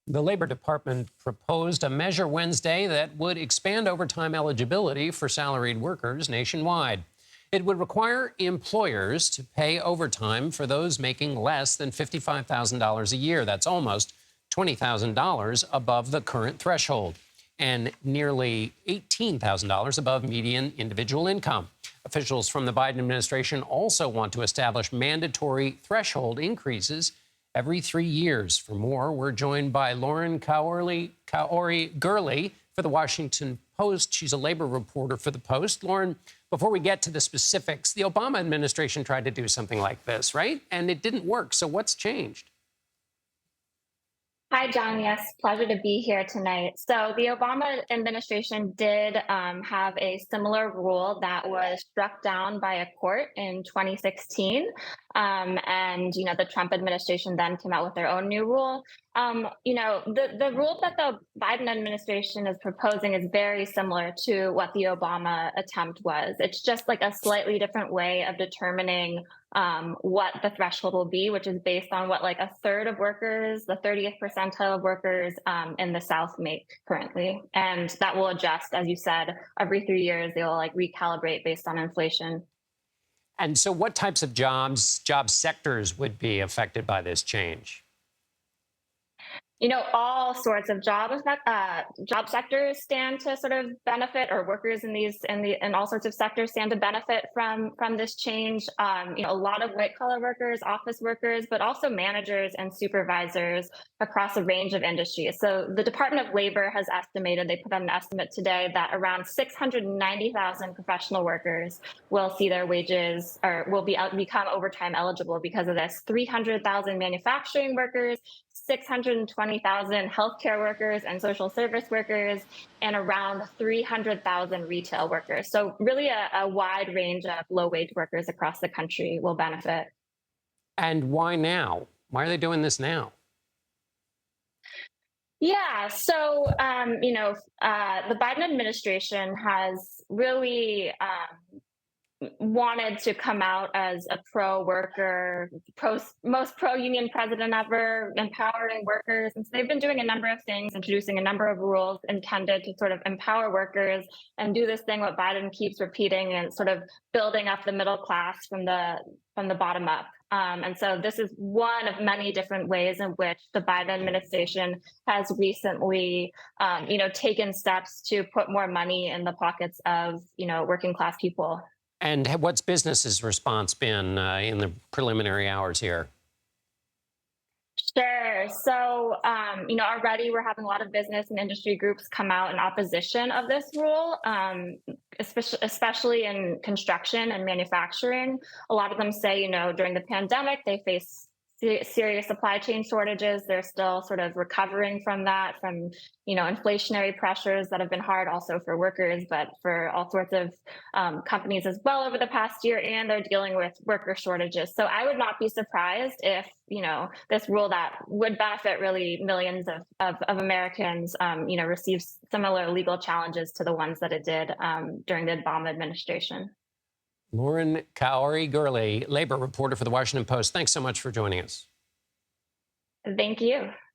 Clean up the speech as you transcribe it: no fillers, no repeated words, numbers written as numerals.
The Labor Department proposed a measure Wednesday that would expand overtime eligibility for salaried workers nationwide. It would require employers to pay overtime for those making less than $55,000 a year. That's almost $20,000 above the current threshold and nearly $18,000 above median individual income. Officials from the Biden administration also want to establish mandatory threshold increases every 3 years. For more, we're joined by Kaori Gurley for the Washington Post. She's a labor reporter for the Post. Lauren, before we get to the specifics, the Obama administration tried to do something like this, right? And it didn't work. So what's changed? Hi, John. Yes, pleasure to be here tonight. So the Obama administration did have a similar rule that was struck down by a court in 2016. And, the Trump administration then came out with their own new rule. The rule that the Biden administration is proposing is very similar to what the Obama attempt was. It's just like a slightly different way of determining what the threshold will be, which is based on what like a third of workers, the 30th percentile of workers in the South make currently. And that will adjust, as you said, every 3 years, they'll like recalibrate based on inflation. And so what types of job sectors would be affected by this change? All sorts of job sectors stand to sort of benefit, or workers in all sorts of sectors stand to benefit from this change. A lot of white collar workers, office workers, but also managers and supervisors across a range of industries. So the Department of Labor has estimated, they put out an estimate today, that around 690,000 professional workers will see their wages or become overtime eligible because of this. 300,000 manufacturing workers, 620,000 healthcare workers and social service workers, and around 300,000 retail workers. So really a wide range of low-wage workers across the country will benefit. And why now? Why are they doing this now? Yeah, so the Biden administration has really wanted to come out as a pro-worker, most pro-union president ever, empowering workers. And so they've been doing a number of things, introducing a number of rules intended to sort of empower workers and do this thing what Biden keeps repeating, and sort of building up the middle class from the bottom up. And so this is one of many different ways in which the Biden administration has recently, taken steps to put more money in the pockets of, working class people. And what's business's response been in the preliminary hours here? Sure. So, already we're having a lot of business and industry groups come out in opposition of this rule, especially in construction and manufacturing. A lot of them say, during the pandemic, they face serious supply chain shortages. They're still sort of recovering from that, from inflationary pressures that have been hard also for workers, but for all sorts of companies as well over the past year. And they're dealing with worker shortages. So I would not be surprised if this rule that would benefit really millions of Americans, receives similar legal challenges to the ones that it did during the Obama administration. Lauren Kaori Gurley, labor reporter for the Washington Post. Thanks so much for joining us. Thank you.